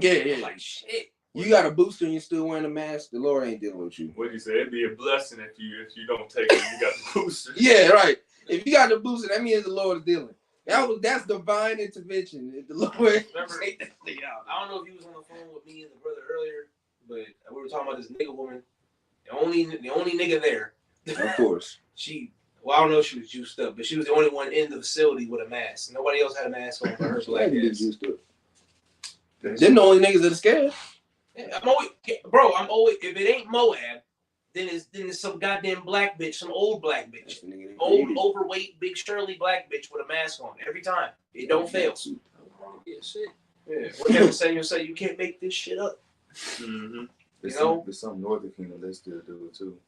Yeah. Like shit. You got a booster and you're still wearing a mask, the Lord ain't dealing with you. What you say? It'd be a blessing if you don't take it. You got the booster. Yeah, right. If you got the booster, that means the Lord is dealing. That's divine intervention. If the Lord take that thing out. I don't know if he was on the phone with me and the brother earlier, but we were talking about this nigga woman. The only nigga there. Of course. I don't know if she was juiced up, but she was the only one in the facility with a mask. Nobody else had a mask on for her black ass. Juiced up. Them the only niggas that are scared. Yeah, I'm always if it ain't Moab, then it's some goddamn black bitch, some old black bitch. Old, overweight, big Shirley black bitch with a mask on. Every time. It don't fail. Yeah, shit. Yeah. What Kevin say, you can't make this shit up. Mm-hmm. There's some Northern Kingdom they still do it too.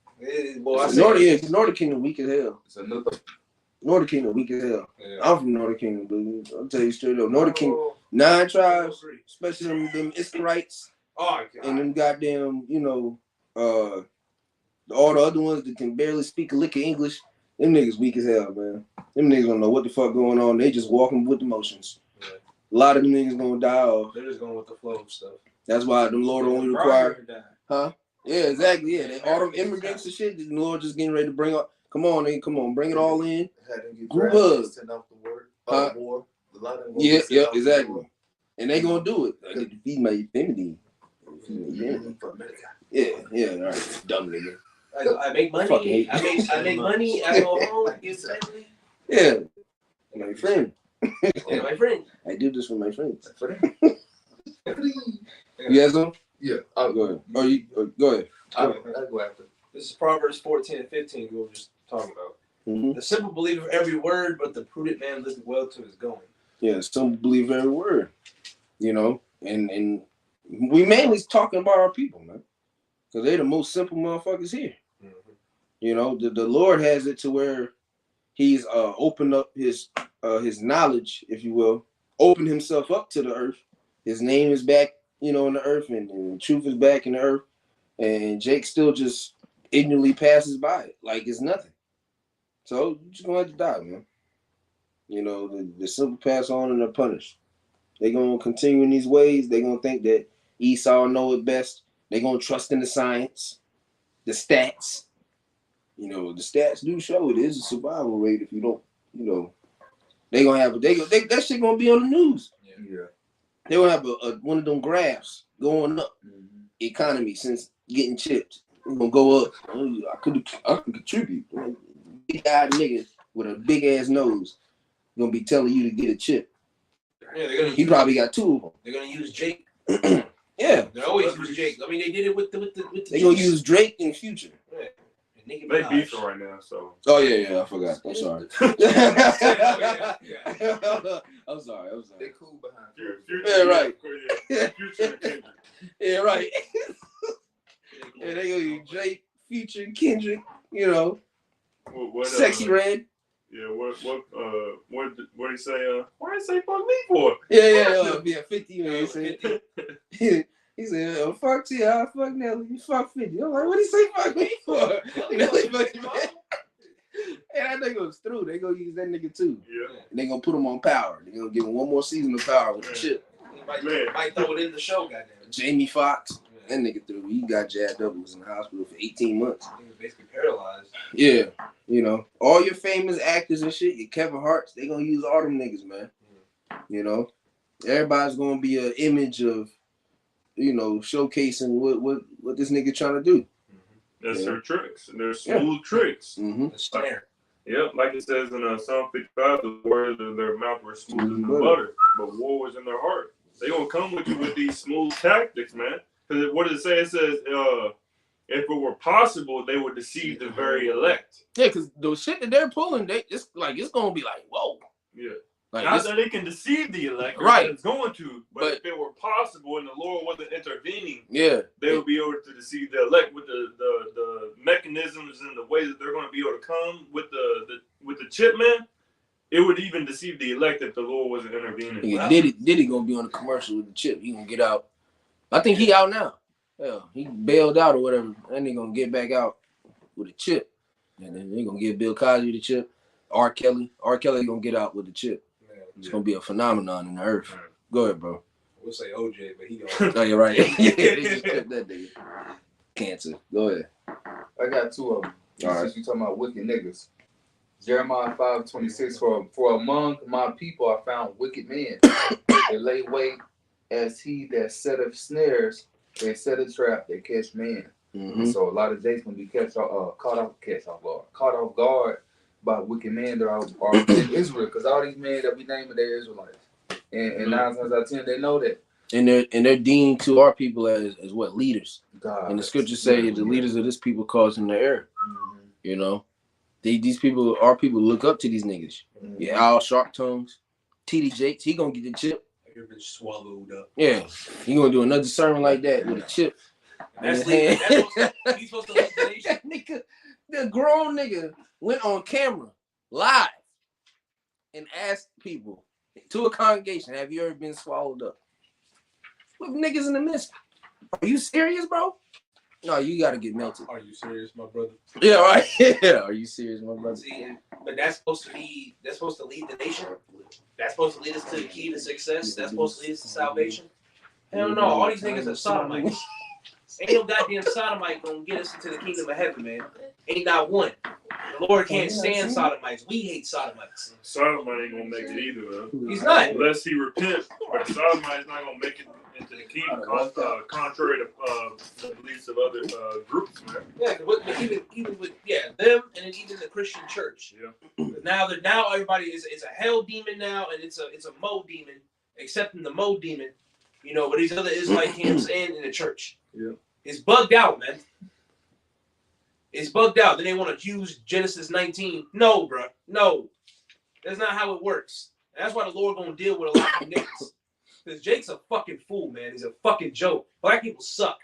Northern Kingdom weak as hell. Northern Kingdom weak as hell. Yeah. I'm from Northern Kingdom, dude. I'll tell you straight up. Northern Kingdom, 9 tribes, especially them Israelites. Oh, God. And them goddamn, all the other ones that can barely speak a lick of English, them niggas weak as hell, man. Them niggas don't know what the fuck going on. They just walking with the motions. Yeah. A lot of them niggas gonna die off. They're just going with the flow of stuff. That's why the Lord only require. Huh? Yeah, exactly. Yeah, all them immigrants and shit. The Lord just getting ready to bring up. Come on, bring it all in. Group hugs. War. Yeah, exactly. And they gonna do it. I get to feed my feminine. Yeah, all right, dumb nigga. I make money. I make money. I go home. I get family. Yeah, my friend. Yeah, my friend. I do this for my friends. You have some? Yeah, I'll go ahead. Go ahead. I'll go after. This is Proverbs 14 and 15. We were just talking about. Mm-hmm. The simple believe every word, but the prudent man liveth well to his going. Yeah, some believe every word. And we mainly talking about our people, man, because they're the most simple motherfuckers here. Mm-hmm. The Lord has it to where He's opened up His knowledge, if you will, opened Himself up to the earth. His name is back, in the earth, and truth is back in the earth. And Jake still just ignorantly passes by it like it's nothing. So you're just gonna have to die, man. The simple pass on and they're punished. They're gonna continue in these ways. They're gonna think that Esau know it best. They're gonna trust in the science. the stats. The stats do show it is a survival rate if you don't, they gonna have that shit gonna be on the news. Yeah. They gonna have one of them graphs going up. Economy since getting chipped. It's gonna go up. I can contribute. Big eyed nigga with a big ass nose gonna be telling you to get a chip. Yeah, he probably got 2 of them. They're gonna use Jake. Yeah. They always use Jake. I mean, they did it with the They gonna use Drake in Future. Yeah. They beefing right now, so. Oh yeah, I forgot. I'm sorry. I'm sorry. They cool behind. Future, right. Future. Yeah, right. Yeah, they gonna use Drake, Future, Kendrick. What, Sexy Red. Yeah, what he say? Why did he say fuck me for? Yeah, 50, man. He said, fuck T.I., fuck Nelly, fuck 50. I'm like, what did he say fuck me for? Nelly fucking man. And that nigga was through. They gonna use that nigga too. Yeah. And they gonna put him on Power. They gonna give him one more season of Power with the chip. Might throw it in the show, goddamn. Jamie Foxx. That nigga through. He got jabbed up. Was in the hospital for 18 months. He was basically paralyzed. Yeah. All your famous actors and shit, your Kevin Hart's, they gonna use all them niggas, man. Everybody's gonna be an image of, showcasing what this nigga trying to do. That's their tricks. And they're smooth tricks. Mm-hmm. The snare. Yep, like it says in Psalm 55, the words of their mouth were smooth as the butter, but war was in their heart. They gonna come with you with these smooth tactics, man. Because what does it say? It says, if it were possible, they would deceive the very elect. Yeah, because the shit that they're pulling, it's gonna be like, whoa. Yeah. Like not that they can deceive the elect, right? It's going to, but if it were possible and the Lord wasn't intervening, they would be able to deceive the elect with the mechanisms and the way that they're going to be able to come with the chip, man. It would even deceive the elect if the Lord wasn't intervening. Yeah, Diddy gonna be on the commercial with the chip. He gonna get out. I think he out now. Hell, he bailed out or whatever. And he gonna get back out with a chip, and then they gonna give Bill Cosby the chip. R. Kelly gonna get out with the chip. It's gonna be a phenomenon in the earth. Go ahead, bro. We'll say OJ, but he don't. Oh, you're right. Yeah, they just cut that nigga. Cancer. Go ahead. I got 2 of them. All right. Since you talking about wicked niggas. Jeremiah 5:26. For among my people I found wicked men. They lay wait as he that setteth snares and set a trap that catch man. Mm-hmm. So a lot of Jays gonna be caught off guard by wicked men that are in Israel, because all these men that we name they're Israelites, and 9 times out of 10 they know that. And they're deemed to our people as what, leaders. God, and the scriptures say the leaders of this people cause them to err. Mm-hmm. These people, our people, look up to these niggas. Mm-hmm. Yeah, all sharp tongues. TD Jakes, he gonna get the chip. You're been swallowed up. Yeah, he gonna do another sermon like that with a chip. He's supposed to lead the nation. That nigga, the grown nigga went on camera live and asked people to a congregation, have you ever been swallowed up? With niggas in the midst. Are you serious, bro? No, you gotta get melted. Are you serious, my brother? Yeah, right. Yeah. Are you serious, my brother? See, but that's supposed to lead the nation. That's supposed to lead us to the key to success. That's supposed to lead us to salvation. Hell no, all these niggas are sodomites. Ain't no goddamn sodomite gonna get us into the kingdom of heaven, man. Ain't not one. The Lord can't stand sodomites. We hate sodomites. Sodomite ain't gonna make it either, though. He's not. Unless he repents. But sodomite is not gonna make it into the kingdom, contrary to the beliefs of other groups, man. Yeah, but even with them, and then even the Christian church. Yeah. Now everybody is a hell demon now, and it's a Mo demon, accepting the Mo demon. But these other Israelite camps in the church. Yeah. It's bugged out, man. It's bugged out. Then they want to use Genesis 19. No, bro. No. That's not how it works. And that's why the Lord gonna deal with a lot of niggas. Because Jake's a fucking fool, man. He's a fucking joke. Black people suck.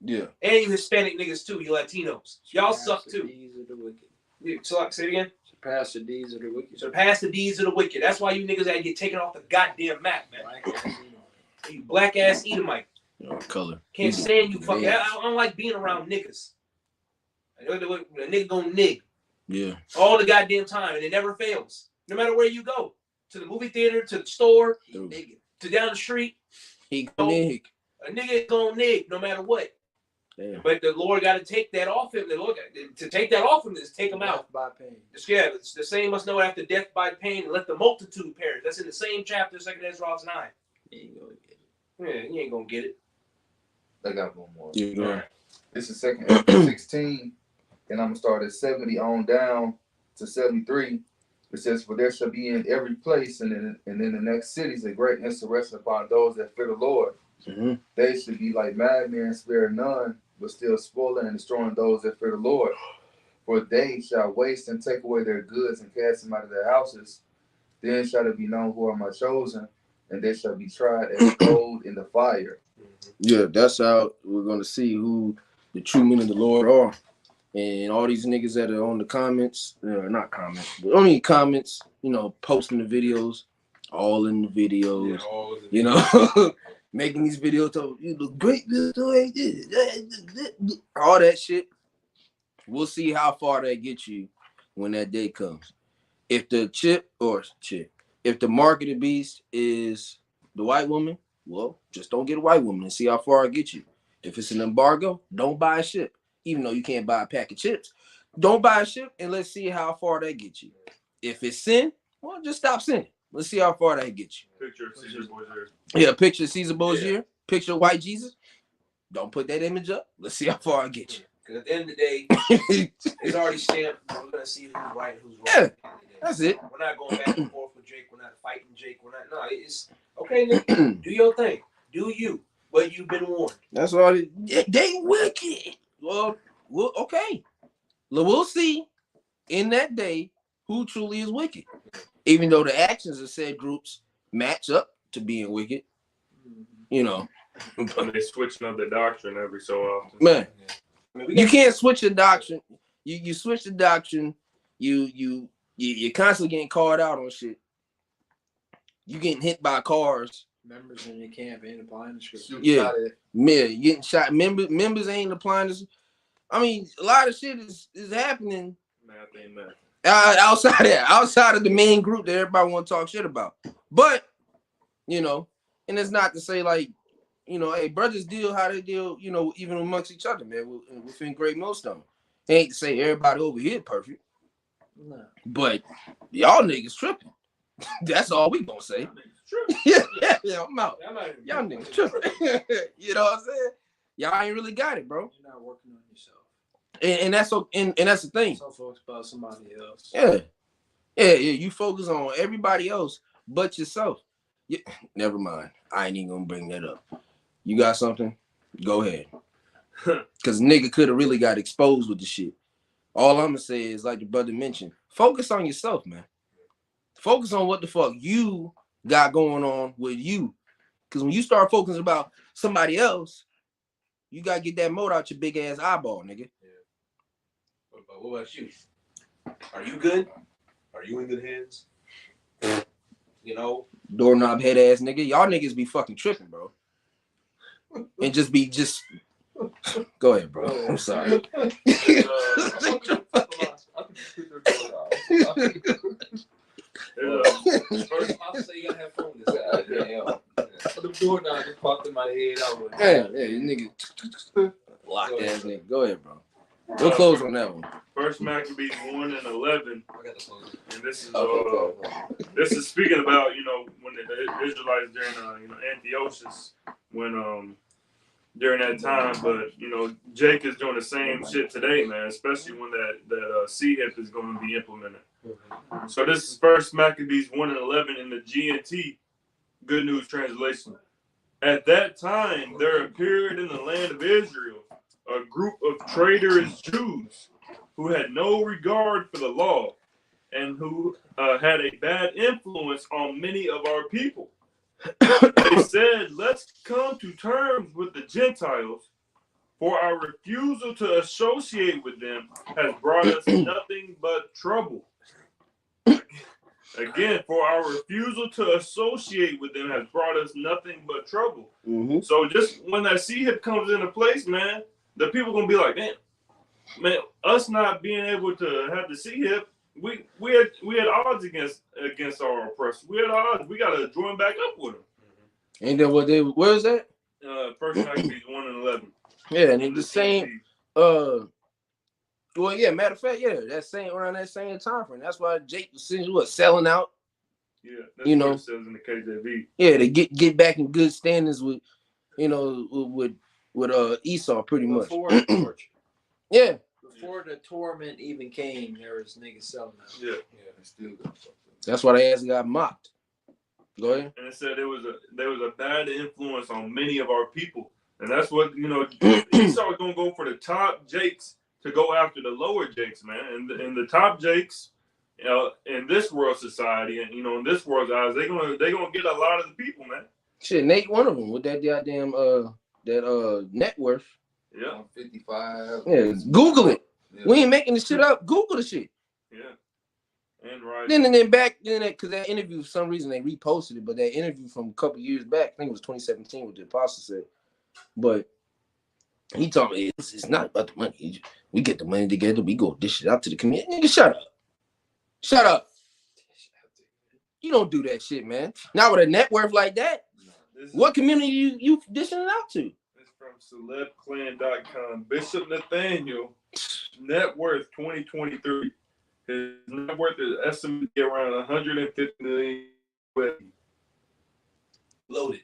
Yeah. And you Hispanic niggas too. You Latinos. Y'all suck too. Deeds of the wicked. Say it again. Surpass the deeds of the wicked. Surpass the deeds of the wicked. That's why you niggas had to get taken off the goddamn map, man. You black ass Edomite. Color. Can't stand you fucking. I don't like being around niggas. A nigga gonna nig. Yeah. All the goddamn time, and it never fails. No matter where you go, to the movie theater, to the store, to down the street, he gonna nig. A nigga is gonna nig no matter what. Damn. But the Lord got to take that off him. The Lord to take that off him is take him out. Death by pain. Yeah, the same must know after death by pain and let the multitude perish. That's in the same chapter, 2 Ezra 9. You ain't gonna get it. Yeah, you ain't gonna get it. I got one more. Yeah, go ahead. This is 2 Ezra 16, and I'm gonna start at 70 on down to 73. It says, "For there shall be in every place and in the next cities a great insurrection upon those that fear the Lord. Mm-hmm. They should be like madmen, spare none, but still spoiling and destroying those that fear the Lord. For they shall waste and take away their goods and cast them out of their houses. Then shall it be known who are my chosen, and they shall be tried as gold in the fire." Yeah, that's how we're gonna see who the true men of the Lord are. And all these niggas that are on the comments, not comments, but only comments, posting the videos, all in the videos, making these videos, you look great, all that shit. We'll see how far that gets you when that day comes. If the if the mark of the beast is the white woman, well, just don't get a white woman and see how far it gets you. If it's an embargo, don't buy a ship. Even though you can't buy a pack of chips, don't buy a ship and let's see how far that gets you. If it's sin, well, just stop sinning. Let's see how far that gets you. Picture of Caesar Borgia. Yeah, picture of Caesar Borgia, picture of white Jesus. Don't put that image up. Let's see how far it gets you. Because at the end of the day, it's already stamped. We're gonna see who's right and who's wrong. Yeah, that's it. We're not going back and forth with Jake. We're not fighting Jake. We're not. No, it's okay. Nick, do your thing. Do you? But you've been warned. That's all. They wicked. Well, okay. We'll see in that day who truly is wicked. Even though the actions of said groups match up to being wicked, And they switching up the doctrine every so often. Man, you can't switch the doctrine. You switch the doctrine. You're constantly getting called out on shit. You getting hit by cars. Members in your camp ain't applying the scripture. Yeah, you getting shot. Members ain't applying this. I mean, a lot of shit is happening. Math ain't math. Outside of the main group that everybody want to talk shit about. But and it's not to say like, hey, brothers deal how they deal, even amongst each other, man, within Great Millstone. It ain't to say everybody over here perfect. No. But y'all niggas tripping. That's all we gonna say. Yeah, I'm out. Y'all niggas tripping. You know what I'm saying? Y'all ain't really got it, bro. You're not working on yourself. And that's the thing. So focus about somebody else. Yeah. You focus on everybody else but yourself. Yeah, never mind. I ain't even gonna bring that up. You got something? Go ahead. Cause nigga could have really got exposed with the shit. All I'm gonna say is, like the brother mentioned, focus on yourself, man. Focus on what the fuck you got going on with you. Cause when you start focusing about somebody else, you gotta get that mote out your big ass eyeball, nigga. Yeah. What about you? Are you good? Are you in good hands? Doorknob head ass nigga. Y'all niggas be fucking tripping, bro. And just go ahead, bro. I'm sorry. First, I'll say you gotta have fun with this. The doorknob just popped in my head. Hey, you nigga. Locked ass nigga. Go ahead, bro. We'll close on that one. First Maccabees 1:11, and this is Okay. this is speaking about when the Israelites during Antiochus, when during that time, but Jake is doing the same shit today, man. Especially when that C-hip is going to be implemented. So this is First Maccabees 1:11 in the GNT Good News Translation. At that time, there appeared in the land of Israel a group of traitorous Jews who had no regard for the law and who had a bad influence on many of our people. They said, "Let's come to terms with the Gentiles, for our refusal to associate with them has brought us nothing but trouble." Again, for our refusal to associate with them has brought us nothing but trouble. Mm-hmm. So just when that C-hip comes into place, man, the people gonna be like, man, us not being able to have the C-hip, we had odds against our oppressors. We had odds. We gotta join back up with them. Ain't that what where is that? First Maccabees 1:11. Yeah, and it's the same. Well, yeah. Matter of fact, yeah, that same around that same time frame. That's why Jake was selling out. Yeah, that's you what know, it says in the KJV. Yeah, to get back in good standings with, with Esau, pretty much. Before the torture. Yeah. Before the torment even came, there was niggas selling out. Yeah, they still got fucked up. That's why they actually got mocked. Go ahead. And it said there was a bad influence on many of our people, and that's what Esau was gonna go for the top Jakes to go after the lower Jakes, man, and the top Jakes, in this world society, and in this world's eyes, they gonna get a lot of the people, man. Shit, Nate, one of them with that goddamn net worth. Yeah, 55. Yeah, Google it. Yeah. We ain't making this shit up. Google the shit. Yeah. And right. Then back then, because that interview, for some reason they reposted it, but that interview from a couple years back, I think it was 2017, what the apostle said. But he told me it's not about the money. We get the money together, we go dish it out to the community. Nigga, shut up. Shut up. You don't do that shit, man. Not with a net worth like that. What community you dishing it out to? It's from celebclan.com. Bishop Nathaniel, net worth 2023. His net worth is estimated to be around 150 million. Loaded.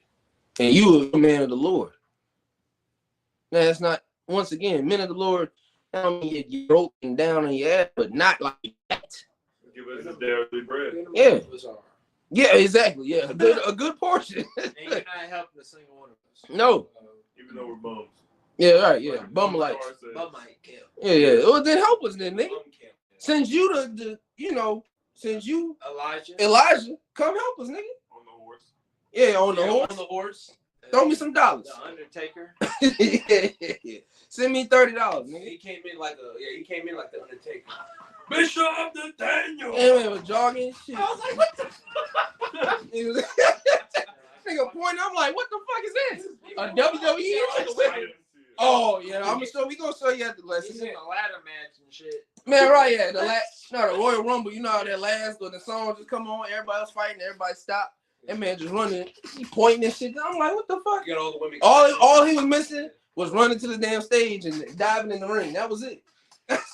And you a man of the Lord. Now, it's not, once again, men of the Lord, I don't mean you're broken down on your ass, but not like that. Give us his daily bread. Yeah. Yeah, exactly. Yeah, a good portion. And you're not helping a single one of us. No. Even though we're bums. Yeah, right, yeah. Bum-lights. Bum-light kill. Yeah. Well, then help us then, nigga. Since you since you Elijah, come help us, nigga. On the horse. Yeah, on the horse. Throw me some dollars. The Undertaker. yeah. Send me $30, nigga. He came in like the Undertaker. Bishop Nathaniel. Yeah, man, was jogging shit. I was like, what the fuck? Nigga pointing, I'm like, what the fuck is this? A WWE? Oh yeah, we gonna show you at the lesson. He's in a ladder match and shit. Man, right, yeah. The Royal Rumble, you know how that last when the song just come on, everybody was fighting, everybody stopped. That man just running, he pointing and shit. I'm like, what the fuck? You got all the women. All he was missing was running to the damn stage and diving in the ring. That was it.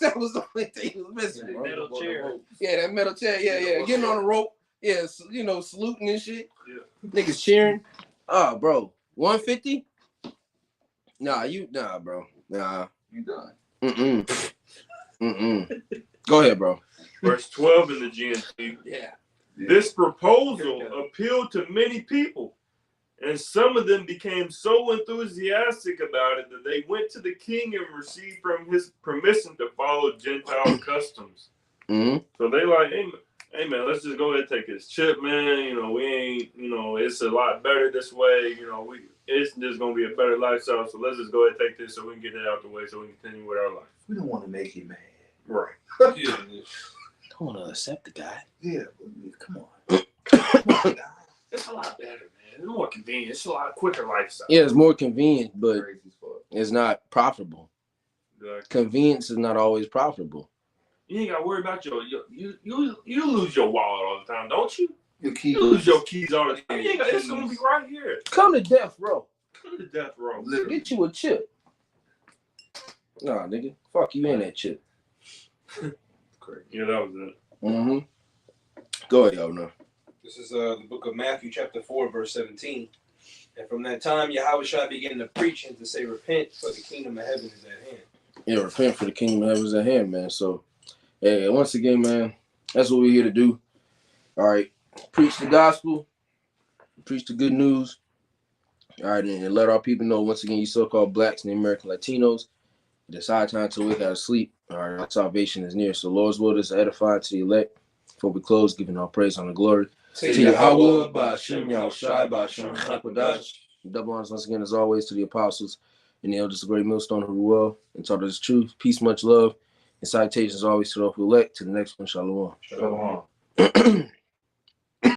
That was the only thing he was missing. That metal chair. Yeah, that metal chair. Yeah. Getting on the rope. Yeah, saluting and shit. Yeah. Niggas cheering. Oh, bro. 150? Nah, bro. Nah. You done. Go ahead, bro. Verse 12 in the GNT. Yeah. This proposal appealed to many people, and some of them became so enthusiastic about it that they went to the king and received from his permission to follow Gentile customs. Mm-hmm. So they like, hey man, let's just go ahead and take his chip, man. We ain't, it's a lot better this way. It's just gonna be a better lifestyle. So let's just go ahead and take this so we can get it out the way so we can continue with our life. We don't want to make him mad. Right. Yeah. Don't want to accept the guy. Yeah, come on. It's a lot better, man. It's more convenient. It's a lot quicker lifestyle. Yeah, it's more convenient, but Crazy as fuck. it's not profitable. Exactly. Convenience is not always profitable. You ain't got to worry about you lose your wallet all the time, don't you? Your keys. You lose your keys all the time. It's gonna be right here. Come to death row. Come to death row. Literally. Get you a chip. Nah, nigga. Fuck you in that chip. Crazy. Yeah, that was it. Mm-hmm. Go ahead, y'all know. This is the book of Matthew, chapter 4, verse 17. And from that time, Yahushua began to preach and to say, repent, for the kingdom of heaven is at hand. Yeah, repent, for the kingdom of heaven is at hand, man. So, hey, once again, man, that's what we're here to do. All right. Preach the gospel. Preach the good news. All right, and let our people know, once again, you so-called blacks and American Latinos, it's high time to wake out of sleep. All right, our salvation is near. So, Lord's word is edifying to the elect. Before we close, giving all praise and glory to Yahweh, Ba'ashem, Yahushai, Ba'ashem, Hakodash. Double honors once again, as always, to the apostles and the elders of Great Millstone who rule and taught us truth, peace, much love, and citations always to those who elect. To the next one, Shalom. Shalom.